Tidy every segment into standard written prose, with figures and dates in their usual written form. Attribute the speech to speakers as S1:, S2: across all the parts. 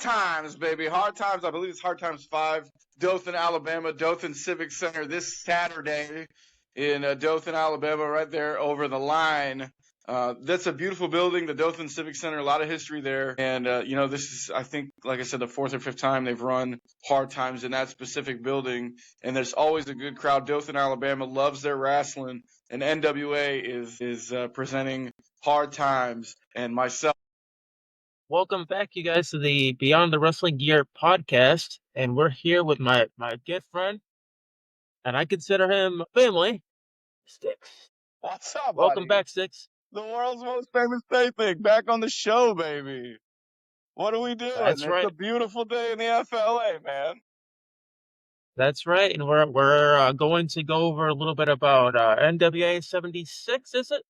S1: Times, baby. Hard Times. I believe it's Hard Times 5. Dothan, Alabama. Dothan Civic Center this Saturday in Dothan, Alabama, right there over the line. That's a beautiful building, the Dothan Civic Center. A lot of history there. And, this is, I think, like I said, the fourth or fifth time they've run Hard Times in that specific building. And there's always a good crowd. Dothan, Alabama loves their wrestling. And NWA is presenting Hard Times. And myself.
S2: Welcome back, you guys, to the Beyond the Wrestling Gear podcast. And we're here with my good friend, and I consider him family, Stix.
S1: What's up,
S2: Welcome
S1: buddy?
S2: back, Stix.
S1: The world's most famous Staything back on the show, baby. What are we doing?
S2: That's
S1: It's
S2: right.
S1: a beautiful day in the FLA, man.
S2: That's right. And we're going to go over a little bit about NWA 76, is it?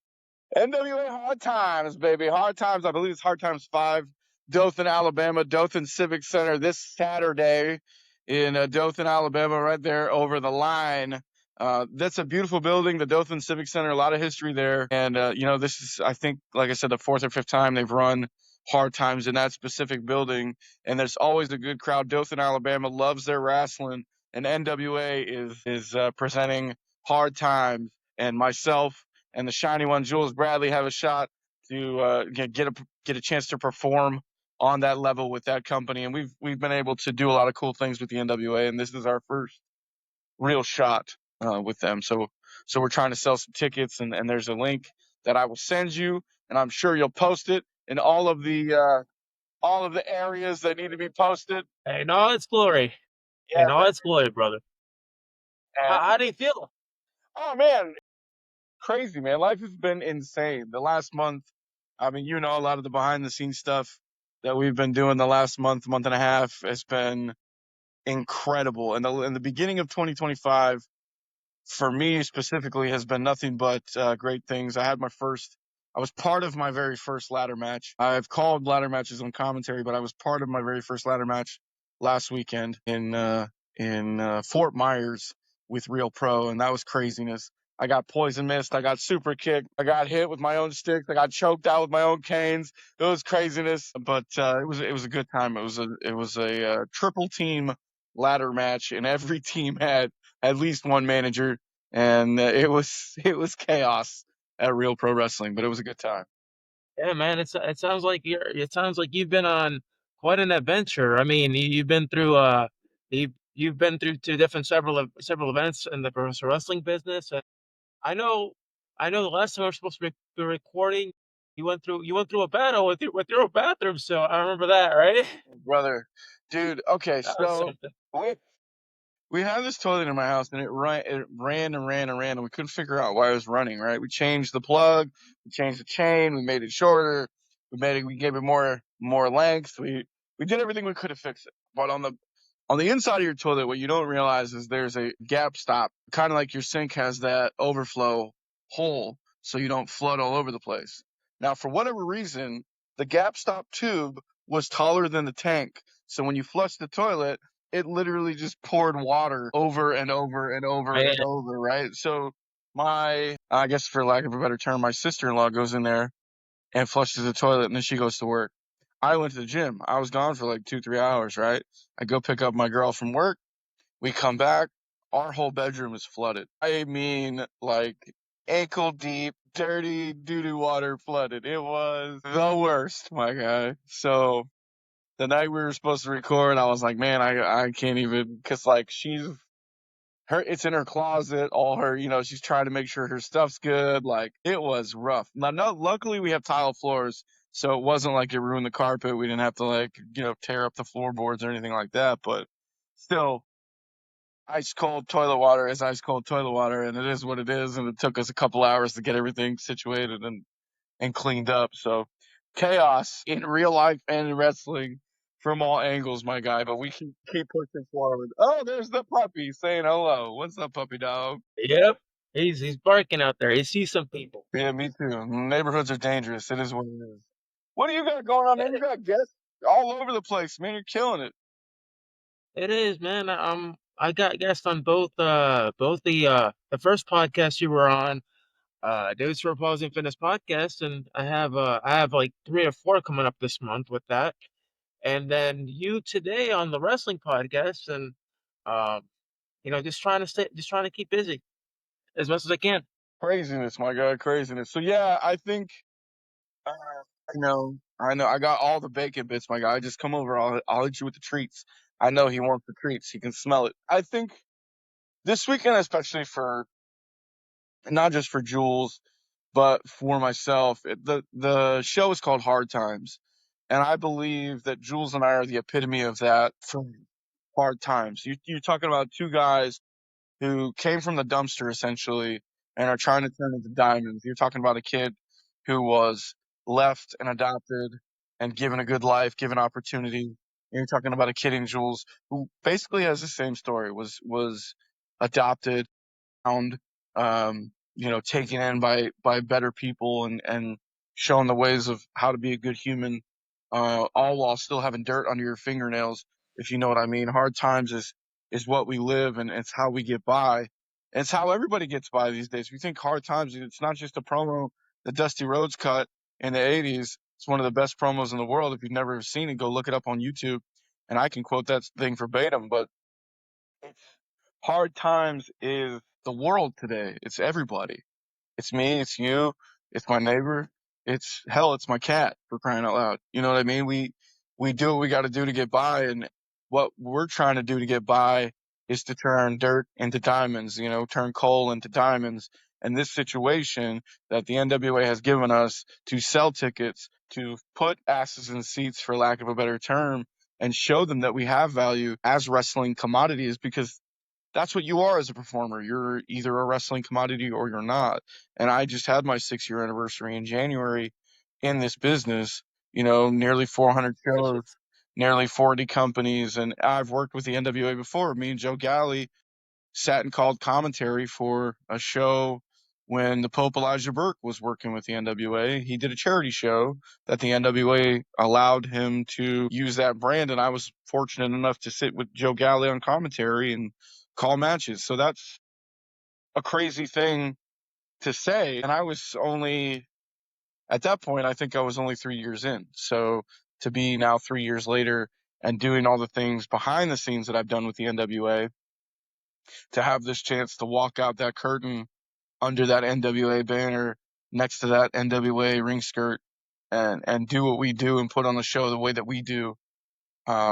S1: NWA Hard Times, baby. Hard Times. I believe it's Hard Times 5. Dothan, Alabama. Dothan Civic Center this Saturday in Dothan, Alabama, right there over the line. That's a beautiful building, the Dothan Civic Center. A lot of history there. And, this is, I think, like I said, the fourth or fifth time they've run Hard Times in that specific building. And there's always a good crowd. Dothan, Alabama loves their wrestling. And NWA is presenting Hard Times. And myself and the shiny one, Jules Bradley, have a shot to get a chance to perform on that level with that company. And we've been able to do a lot of cool things with the NWA, and this is our first real shot with them. So we're trying to sell some tickets, and there's a link that I will send you, and I'm sure you'll post it in all of the areas that need to be posted.
S2: In all its glory.
S1: Yeah,
S2: In all its glory, brother. How do you feel?
S1: Oh man, crazy, man. Life has been insane. The last month, I mean, a lot of the behind the scenes stuff that we've been doing the last month and a half has been incredible. And the beginning of 2025, for me specifically, has been nothing but great things. I was part of my very first ladder match. I've called ladder matches on commentary, but I was part of my very first ladder match last weekend in Fort Myers with Real Pro, and that was craziness. I got poison mist. I got super kicked. I got hit with my own sticks. I got choked out with my own canes. It was craziness, but it was a good time. It was a triple team ladder match, and every team had at least one manager, and it was chaos at Real Pro Wrestling, but it was a good time.
S2: Yeah, man. It sounds like you've been on quite an adventure. I mean, you've been through you've been through two different several events in the professional wrestling business. And I know the last time we were supposed to be recording, you went through a battle with your own bathroom. So I remember that, right?
S1: Brother, dude, okay,
S2: That was
S1: so
S2: something.
S1: we had this toilet in my house, and it ran and ran and ran, and we couldn't figure out why it was running, right? We changed the plug, we changed the chain, we made it shorter, we gave it more length, we did everything we could to fix it. But on the inside of your toilet, what you don't realize is there's a gap stop, kind of like your sink has that overflow hole, so you don't flood all over the place. Now, for whatever reason, the gap stop tube was taller than the tank, so when you flush the toilet, it literally just poured water over and over and over
S2: Man,
S1: and over, right? So I guess for lack of a better term, my sister-in-law goes in there and flushes the toilet, and then she goes to work. I went to the gym. I was gone for like 2-3 hours, right? I go pick up my girl from work. We come back. Our whole bedroom is flooded. I mean, like ankle deep, dirty doo-doo water flooded. It was the worst, my guy. So the night we were supposed to record, I was like, man, I can't even, because like it's in her closet, all her, she's trying to make sure her stuff's good. Like, it was rough. Now, no, luckily we have tile floors, so it wasn't like it ruined the carpet. We didn't have to like, tear up the floorboards or anything like that, but still, ice cold toilet water is ice cold toilet water, and it is what it is. And it took us a couple hours to get everything situated and cleaned up. So chaos in real life and in wrestling from all angles, my guy. But we can keep pushing forward. Oh, there's the puppy saying hello. What's up, puppy dog?
S2: yep. He's barking out there. He sees some people.
S1: Yeah, me too. Neighborhoods are dangerous. It is what it is. What do you got going on, man? You got guests all over the place, man. You're killing it.
S2: It is, man. I got guests on both the first podcast you were on, Dudes for Opposing Fitness podcast, and I have like 3 or 4 coming up this month with that. and then you today on the wrestling podcast, and um, just trying to keep busy as much as I can.
S1: Craziness, my God, craziness. So yeah, I think uh, I know, I got all the bacon bits, my guy. Just come over. I'll hit you with the treats. I know he wants the treats. He can smell it. I think this weekend, especially for not just for Jules, but for myself, the show is called Hard Times, and I believe that Jules and I are the epitome of that for hard times. You're talking about two guys who came from the dumpster essentially and are trying to turn into diamonds. You're talking about a kid who was left and adopted and given a good life, given opportunity. And you're talking about a kid in Jules who basically has the same story, was adopted, found, taken in by better people and shown the ways of how to be a good human, all while still having dirt under your fingernails, if you know what I mean. Hard times is what we live, and it's how we get by. And it's how everybody gets by these days. We think hard times, it's not just a promo that Dusty Rhodes cut in the 80s. It's one of the best promos in the world. If you've never seen it, go look it up on YouTube. And I can quote that thing verbatim, but it's hard times is the world today. It's everybody. It's me, it's you, it's my neighbor, it's hell, it's my cat, for crying out loud. You know what I mean? We do what we got to do to get by, and what we're trying to do to get by is to turn dirt into diamonds. Turn coal into diamonds. And this situation that the NWA has given us to sell tickets, to put asses in seats, for lack of a better term, and show them that we have value as wrestling commodities, because that's what you are as a performer. You're either a wrestling commodity or you're not. And I just had my 6 year anniversary in January in this business, nearly 400 shows,
S2: Congratulations.
S1: nearly 40 companies. And I've worked with the NWA before. Me and Joe Galley sat and called commentary for a show when the Pope Elijah Burke was working with the NWA. He did a charity show that the NWA allowed him to use that brand, and I was fortunate enough to sit with Joe Galley on commentary and call matches. So that's a crazy thing to say. And I was only at that point, I think I was only 3 years in. So to be now 3 years later and doing all the things behind the scenes that I've done with the NWA, to have this chance to walk out that curtain under that NWA banner, next to that NWA ring skirt, and do what we do and put on the show the way that we do,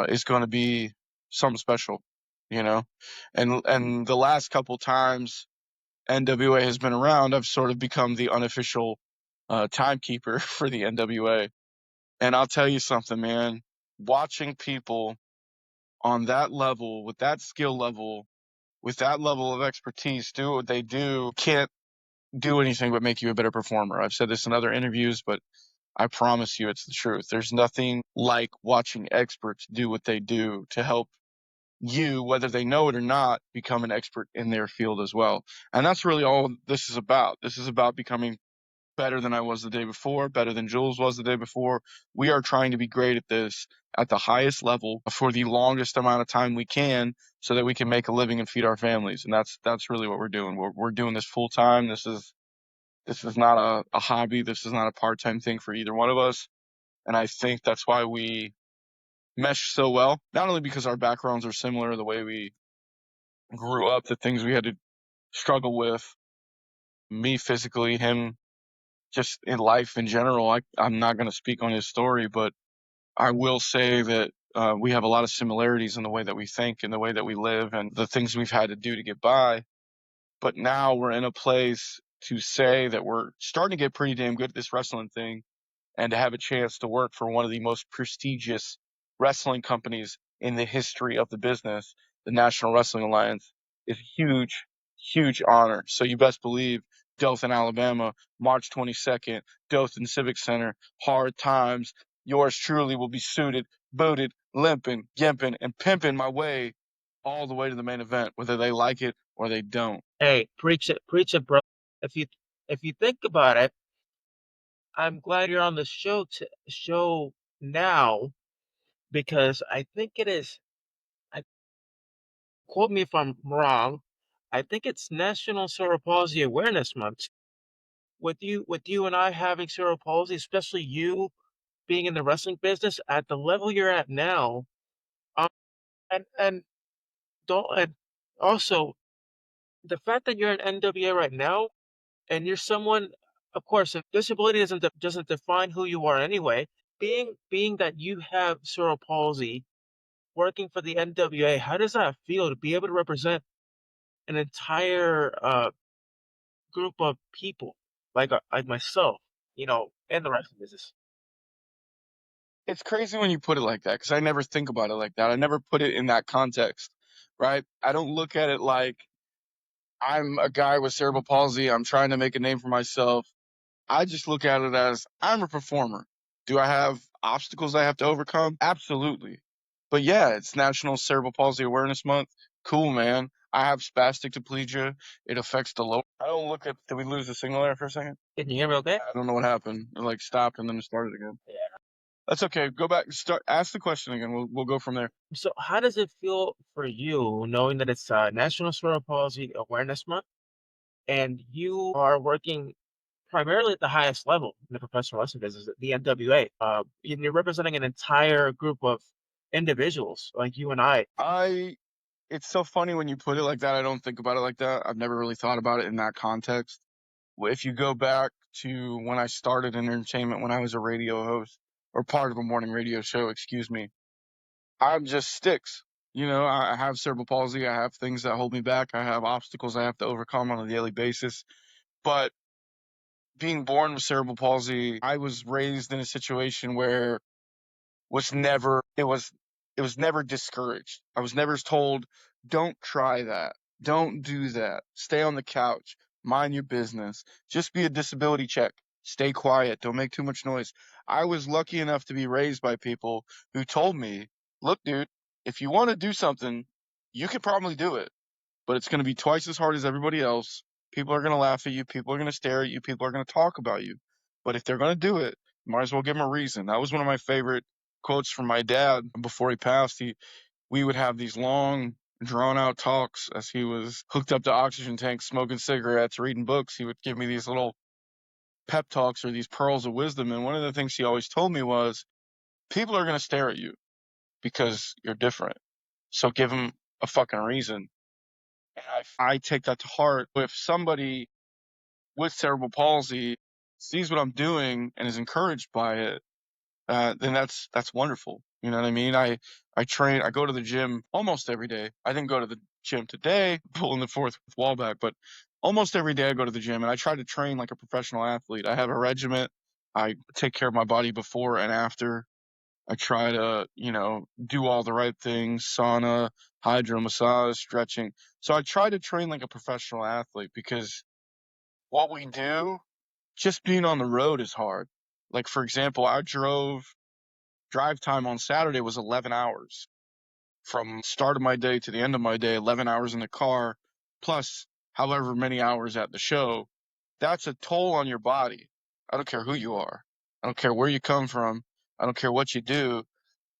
S1: is going to be something special, you know. And the last couple times NWA has been around, I've sort of become the unofficial timekeeper for the NWA. And I'll tell you something, man. Watching people on that level, with that skill level, with that level of expertise, do what they do, can't do anything but make you a better performer. I've said this in other interviews, but I promise you it's the truth. There's nothing like watching experts do what they do to help you, whether they know it or not, become an expert in their field as well. And that's really all this is about. This is about becoming better than I was the day before, better than Jules was the day before. We are trying to be great at this at the highest level for the longest amount of time we can, so that we can make a living and feed our families. And that's really what we're doing. We're doing this full time. This is not a hobby. This is not a part time thing for either one of us. And I think that's why we mesh so well. Not only because our backgrounds are similar, the way we grew up, the things we had to struggle with, me physically, him just in life in general. I'm not going to speak on his story, but I will say that we have a lot of similarities in the way that we think and the way that we live and the things we've had to do to get by. But now we're in a place to say that we're starting to get pretty damn good at this wrestling thing, and to have a chance to work for one of the most prestigious wrestling companies in the history of the business, the National Wrestling Alliance, is a huge, huge honor. So you best believe Dothan, Alabama, March 22nd, Dothan Civic Center, hard times. Yours truly will be suited, booted, limping, gimping, and pimping my way all the way to the main event, whether they like it or they don't.
S2: Hey, preach it, bro. If you if you think about it, I'm glad you're on the show now because I think it is. I quote me if I'm wrong. I think it's National Cerebral Palsy Awareness Month. With you and I having cerebral palsy, especially you being in the wrestling business at the level you're at now, um, and don't and also the fact that you're in NWA right now and you're someone, of course, if disability doesn't define who you are anyway. Being that you have cerebral palsy, working for the NWA, how does that feel to be able to represent an entire group of people like myself, in the wrestling business?
S1: It's crazy when you put it like that because I never think about it like that. I never put it in that context, right? I don't look at it like I'm a guy with cerebral palsy. I'm trying to make a name for myself. I just look at it as I'm a performer. Do I have obstacles I have to overcome? Absolutely. But yeah, it's National Cerebral Palsy Awareness Month. Cool, man. I have spastic diplegia. It affects the lower. I don't look at. Did we lose the signal there for a second?
S2: Can you hear me okay?
S1: I don't know what happened. It like stopped and then it started again.
S2: Yeah.
S1: That's okay. Go back. Start. Ask the question again. We'll go from there.
S2: So how does it feel for you knowing that it's National Cerebral Palsy Awareness Month and you are working primarily at the highest level in the professional wrestling business, the NWA. And you're representing an entire group of individuals like you and I.
S1: I. It's so funny when you put it like that. I don't think about it like that. I've never really thought about it in that context. If you go back to when I started in entertainment, when I was a radio host or part of a morning radio show, excuse me, I'm just Stix. I have cerebral palsy. I have things that hold me back. I have obstacles I have to overcome on a daily basis. But being born with cerebral palsy, I was raised in a situation where was never it was never discouraged. I was never told, "Don't try that. Don't do that. Stay on the couch. Mind your business. Just be a disability check. Stay quiet. Don't make too much noise." I was lucky enough to be raised by people who told me, "Look, dude, if you want to do something, you could probably do it, but it's going to be twice as hard as everybody else. People are going to laugh at you. People are going to stare at you. People are going to talk about you. But if they're going to do it, you might as well give them a reason." That was one of my favorite quotes from my dad before he passed. We would have these long, drawn out talks as he was hooked up to oxygen tanks, smoking cigarettes, reading books. He would give me these little pep talks or these pearls of wisdom. And one of the things he always told me was, people are going to stare at you because you're different. So give them a fucking reason. And I take that to heart. If somebody with cerebral palsy sees what I'm doing and is encouraged by it, then that's wonderful. You know what I mean? I train. I go to the gym almost every day. I didn't go to the gym today, pulling the fourth wall back, but almost every day I go to the gym and I try to train like a professional athlete. I have a regiment. I take care of my body before and after. I try to, do all the right things: sauna, hydro massage, stretching. So I try to train like a professional athlete because what we do, just being on the road is hard. Like, for example, drive time on Saturday was 11 hours from start of my day to the end of my day, 11 hours in the car, plus however many hours at the show. That's a toll on your body. I don't care who you are. I don't care where you come from. I don't care what you do.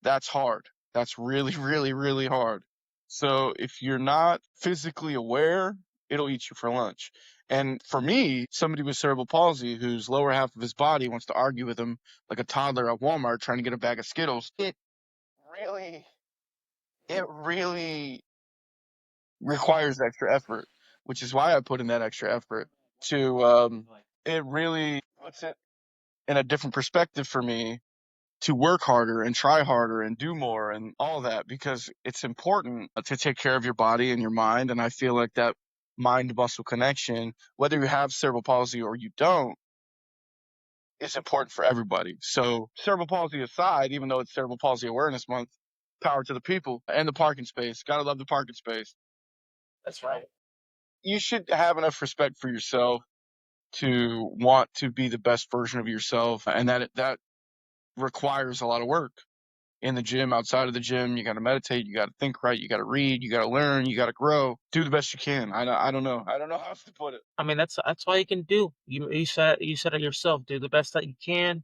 S1: That's hard. That's really, really, really hard. So if you're not physically aware, it'll eat you for lunch. And for me, somebody with cerebral palsy whose lower half of his body wants to argue with him like a toddler at Walmart trying to get a bag of Skittles, really, it really requires extra effort, which is why I put in that extra effort to, it really puts it in a different perspective for me to work harder and try harder and do more and all that, because it's important to take care of your body and your mind. And I feel like that mind muscle connection, whether you have cerebral palsy or you don't, is important for everybody. So, cerebral palsy aside, even though it's Cerebral Palsy Awareness Month, power to the people and the parking space. Gotta love the parking space.
S2: That's right.
S1: You should have enough respect for yourself to want to be the best version of yourself, and that requires a lot of work. In the gym, outside of the gym, you got to meditate, you got to think right, you got to read, you got to learn, you got to grow. Do the best you can. I don't know. I don't know how else to put it.
S2: I mean, that's all you can do. You said it yourself. Do the best that you can.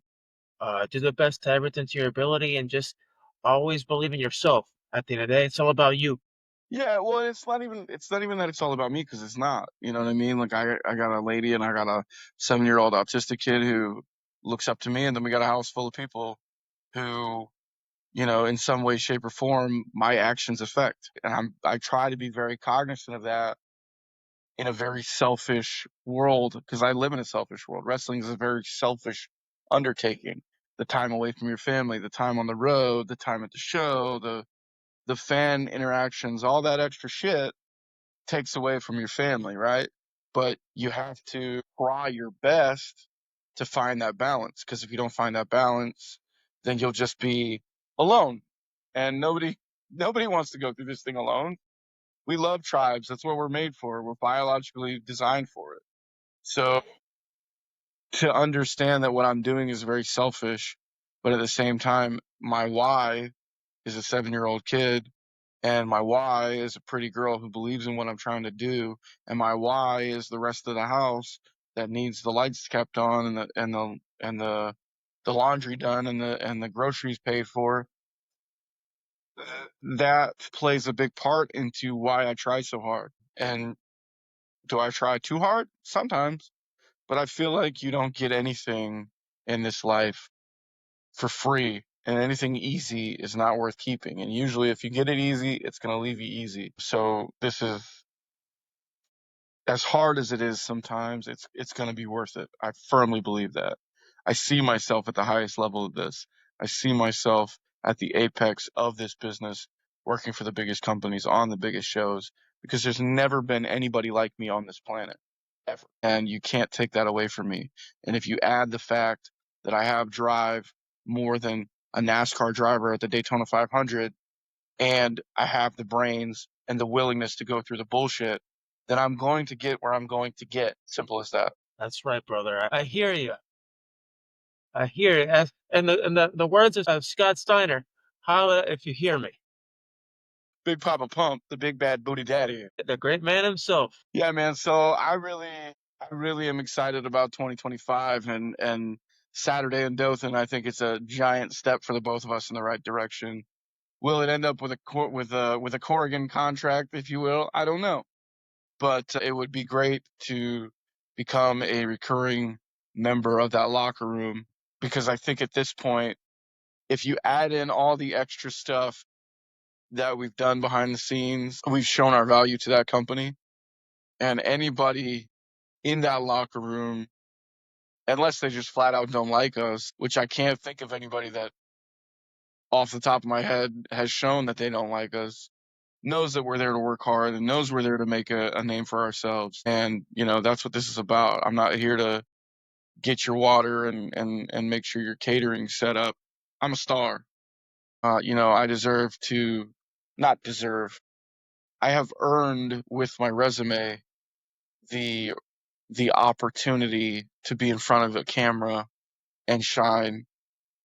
S2: Do the best to everything to your ability, and just always believe in yourself. At the end of the day, it's all about you.
S1: Yeah, well, it's not even that it's all about me, because it's not. You know what I mean? Like I got a lady and I got a 7-year-old autistic kid who looks up to me, and then we got a house full of people who, in some way, shape, or form, my actions affect. And I try to be very cognizant of that in a very selfish world, because I live in a selfish world. Wrestling is a very selfish undertaking. The time away from your family, the time on the road, the time at the show, the fan interactions, all that extra shit takes away from your family, right? But you have to try your best to find that balance, because if you don't find that balance, then you'll just be alone. And nobody wants to go through this thing alone. We love tribes. That's what we're made for. We're biologically designed for it. So to understand that what I'm doing is very selfish, but at the same time, my why is a 7-year-old kid, and my why is a pretty girl who believes in what I'm trying to do, and my why is the rest of the house that needs the lights kept on, and the laundry done, and the groceries paid for. That plays a big part into why I try so hard. And do I try too hard? Sometimes, but I feel like you don't get anything in this life for free, and anything easy is not worth keeping. And usually, if you get it easy, it's going to leave you easy. So this is, as hard as it is sometimes, it's going to be worth it. I firmly believe that. I see myself at the highest level of this. I see myself at the apex of this business, working for the biggest companies on the biggest shows, because there's never been anybody like me on this planet, ever. And you can't take that away from me. And if you add the fact that I have drive more than a NASCAR driver at the Daytona 500, and I have the brains and the willingness to go through the bullshit, then I'm going to get where I'm going to get. Simple as that.
S2: That's right, brother. I hear you. I hear you. And the words of Scott Steiner, holla if you hear me.
S1: Big Papa Pump, the big bad booty daddy.
S2: The great man himself.
S1: Yeah, man. So I really am excited about 2025, and Saturday in Dothan. I think it's a giant step for the both of us in the right direction. Will it end up with a Corrigan contract, if you will? I don't know, but it would be great to become a recurring member of that locker room, because I think at this point, if you add in all the extra stuff that we've done behind the scenes, we've shown our value to that company, and anybody in that locker room, unless they just flat out don't like us, which I can't think of anybody that off the top of my head has shown that they don't like us, knows that we're there to work hard and knows we're there to make a name for ourselves. And, that's what this is about. I'm not here to get your water and make sure your catering's set up. I'm a star. I deserve to, not deserve, I have earned with my resume the opportunity to be in front of a camera and shine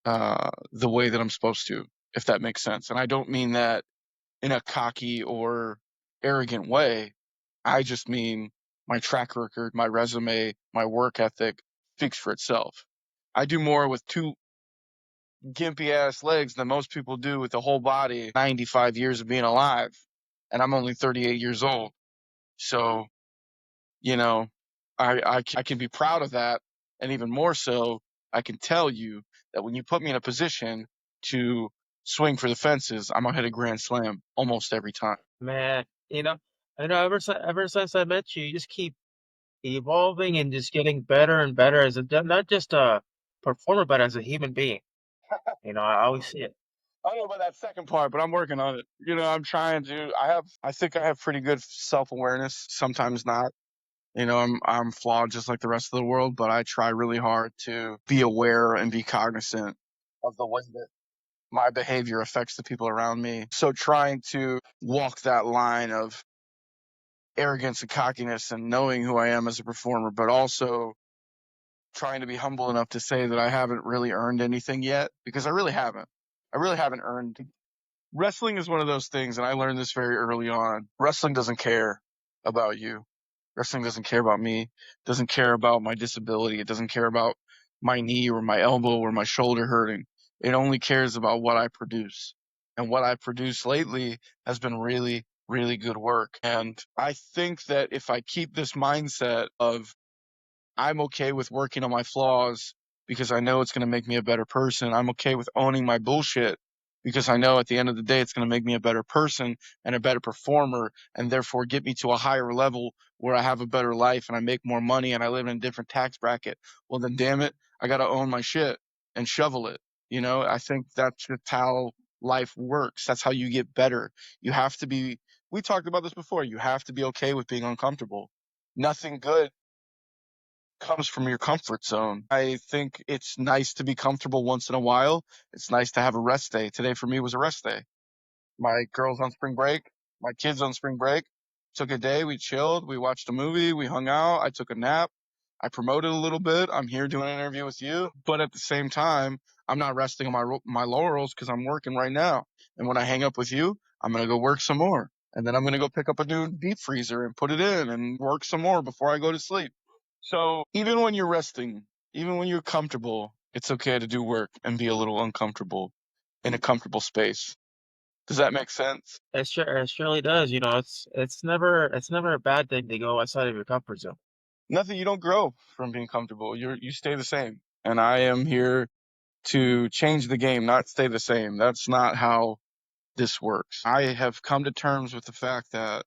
S1: the way that I'm supposed to, if that makes sense. And I don't mean that in a cocky or arrogant way. I just mean my track record, my resume, my work ethic speaks for itself. I do more with two gimpy ass legs than most people do with a whole body, 95 years of being alive. And I'm only 38 years old. So, you know, I can be proud of that. And even more so, I can tell you that when you put me in a position to swing for the fences, I'm going to hit a grand slam almost every time.
S2: Man, I know ever since I met you, you just keep evolving and just getting better and better as not just a performer, but as a human being. I always see it.
S1: I don't know about that second part, but I'm working on it. I'm trying to. I think I have pretty good self awareness. Sometimes not. I'm flawed just like the rest of the world, but I try really hard to be aware and be cognizant of the way that my behavior affects the people around me. So trying to walk that line of arrogance and cockiness and knowing who I am as a performer, but also trying to be humble enough to say that I haven't really earned anything yet, because I really haven't. I really haven't earned. Wrestling is one of those things, and I learned this very early on. Wrestling doesn't care about you. Wrestling doesn't care about me. Doesn't care about my disability. It doesn't care about my knee or my elbow or my shoulder hurting. It only cares about what I produce. And what I produce lately has been really, really good work. And I think that if I keep this mindset of I'm okay with working on my flaws because I know it's going to make me a better person. I'm okay with owning my bullshit because I know at the end of the day it's going to make me a better person and a better performer and therefore get me to a higher level where I have a better life and I make more money and I live in a different tax bracket. Well, then damn it, I got to own my shit and shovel it. I think that's just how life works. That's how you get better. You have to be, we talked about this before, you have to be okay with being uncomfortable. Nothing good comes from your comfort zone. I think it's nice to be comfortable once in a while. It's nice to have a rest day. Today for me was a rest day. My girl's on spring break, my kids on spring break. Took a day, we chilled, we watched a movie, we hung out, I took a nap, I promoted a little bit. I'm here doing an interview with you, but at the same time, I'm not resting on my laurels because I'm working right now. And when I hang up with you, I'm gonna go work some more, and then I'm gonna go pick up a new deep freezer and put it in and work some more before I go to sleep. So even when you're resting, even when you're comfortable, it's okay to do work and be a little uncomfortable in a comfortable space. Does that make sense?
S2: It surely does. It's never a bad thing to go outside of your comfort zone.
S1: Nothing, you don't grow from being comfortable. You stay the same. And I am here to change the game, not stay the same. That's not how this works. I have come to terms with the fact that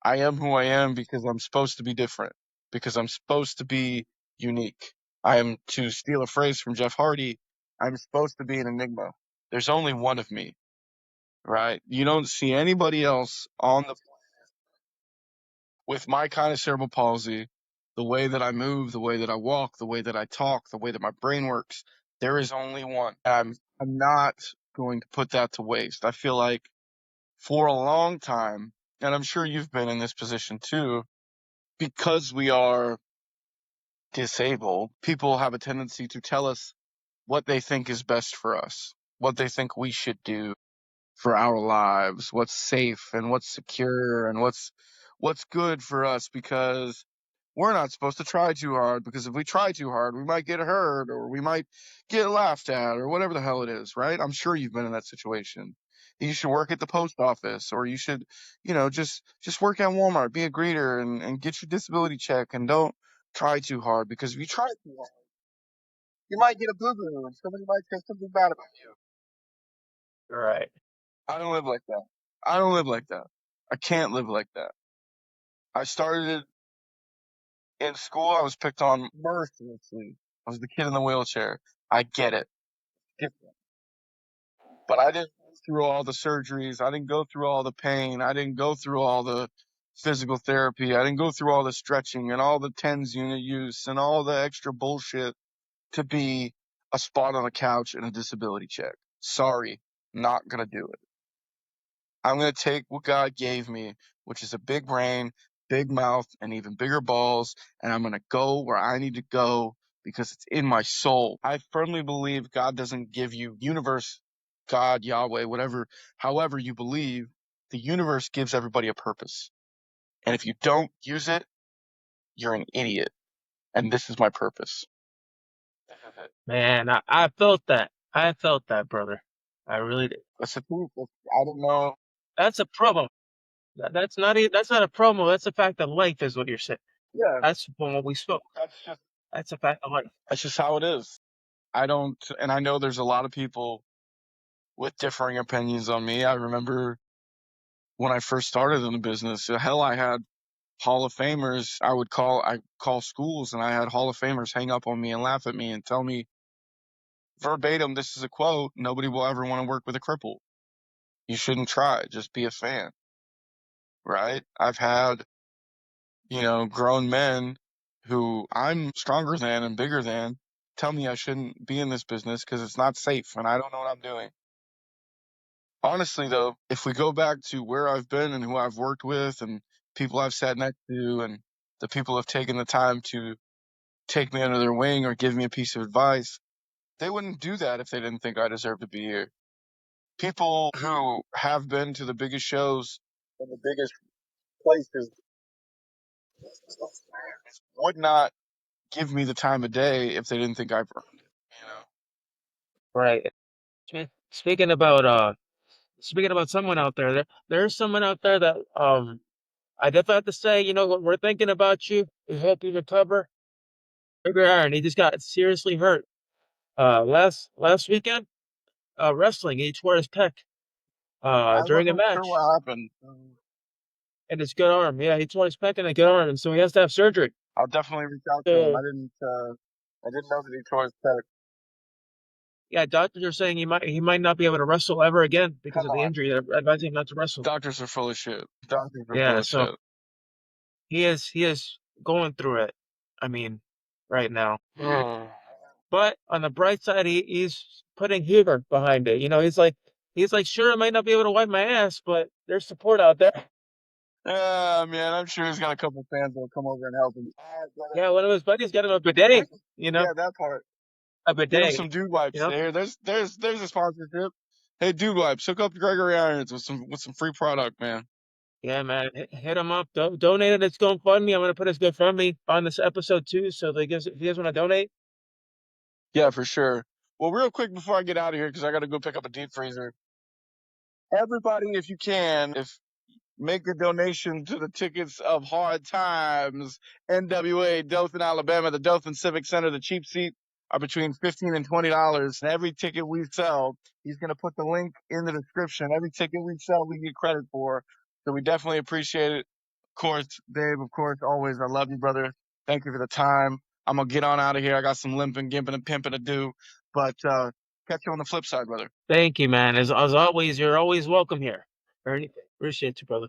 S1: I am who I am because I'm supposed to be different, because I'm supposed to be unique. I am, to steal a phrase from Jeff Hardy, I'm supposed to be an enigma. There's only one of me, right? You don't see anybody else on the with my kind of cerebral palsy, the way that I move, the way that I walk, the way that I talk, the way that my brain works, there is only one. I'm not going to put that to waste. I feel like for a long time, and I'm sure you've been in this position too, because we are disabled, people have a tendency to tell us what they think is best for us, what they think we should do for our lives, what's safe and what's secure and what's good for us because we're not supposed to try too hard because if we try too hard, we might get hurt or we might get laughed at or whatever the hell it is, right? I'm sure you've been in that situation. You should work at the post office or you should, just work at Walmart, be a greeter and get your disability check and don't try too hard because if you try too hard, you might get a boo-boo and somebody might say something bad about you.
S2: Right.
S1: I don't live like that. I don't live like that. I can't live like that. I started in school, I was picked on mercilessly. I was the kid in the wheelchair. I get it. Different. But I didn't go through all the surgeries. I didn't go through all the pain. I didn't go through all the physical therapy. I didn't go through all the stretching and all the TENS unit use and all the extra bullshit to be a spot on a couch and a disability check. Sorry, not gonna do it. I'm going to take what God gave me, which is a big brain, big mouth, and even bigger balls, and I'm going to go where I need to go because it's in my soul. I firmly believe God doesn't give you universe, God, Yahweh, whatever, however you believe, the universe gives everybody a purpose. And if you don't use it, you're an idiot. And this is my purpose.
S2: Man, I felt that. I felt that, brother. I really did.
S1: That's the truth. I don't know.
S2: That's a promo. That's not a promo. That's a fact of life, is what you're saying.
S1: Yeah,
S2: That's from what we spoke.
S1: that's just
S2: That's a fact of life.
S1: that's just how it is. I don't, and I know there's a lot of people with differing opinions on me. I remember when I first started in the business, hell, I had Hall of Famers. I call schools and I had Hall of Famers hang up on me and laugh at me and tell me verbatim, this is a quote, nobody will ever want to work with a cripple. You shouldn't try, just be a fan, right? I've had, grown men who I'm stronger than and bigger than tell me I shouldn't be in this business because it's not safe and I don't know what I'm doing. Honestly, though, if we go back to where I've been and who I've worked with and people I've sat next to and the people who have taken the time to take me under their wing or give me a piece of advice, they wouldn't do that if they didn't think I deserved to be here. People who have been to the biggest shows and the biggest places would not give me the time of day if they didn't think I've earned it.
S2: Right. Speaking about someone out there, there's someone out there that I definitely have to say, we're thinking about you. We hope you recover. Figueroa, and he just got seriously hurt. Last weekend, wrestling, he tore his pec
S1: I
S2: during a
S1: wasn't sure
S2: match,
S1: what happened.
S2: and his good arm. Yeah, he tore his pec in a good arm, and so he has to have surgery.
S1: I'll definitely reach out to him.
S2: So
S1: I didn't know that he tore his pec.
S2: yeah, doctors are saying he might not be able to wrestle ever again because
S1: Come
S2: of the
S1: on.
S2: injury. They're advising him not to wrestle.
S1: Doctors are full of shit. Doctors are full
S2: Yeah,
S1: of
S2: so
S1: shit.
S2: he is going through it. I mean, right now. But on the bright side, he's putting humor behind it. He's like, sure, I might not be able to wipe my ass, but there's support out there.
S1: Man, I'm sure he's got a couple fans that'll come over and help him.
S2: Yeah, one of his buddies got him a bidet. You know,
S1: Yeah, that part.
S2: a
S1: Get him
S2: bidet.
S1: some dude
S2: You
S1: wipes.
S2: know.
S1: There's a sponsorship. Hey, dude wipes, hook up Gregory Irons with some free product, man.
S2: Yeah, man, hit him up. Donate it. It's GoFundMe. I'm gonna put his GoFundMe on this episode too. So if you guys want to donate,
S1: Yeah, for sure. Well, real quick before I get out of here, because I got to go pick up a deep freezer. Everybody, if you can, if make a donation to the tickets of Hard Times, NWA, Dothan, Alabama, the Dothan Civic Center. The cheap seats are between $15 and $20. And every ticket we sell, he's going to put the link in the description. Every ticket we sell, we get credit for. So we definitely appreciate it. Of course, Dave, of course, always, I love you, brother. Thank you for the time. I'm going to get on out of here. I got some limping, gimping, and pimping to do. But catch you on the flip side, brother.
S2: thank you, man. As always, you're always welcome here. Or anything. Appreciate you, brother.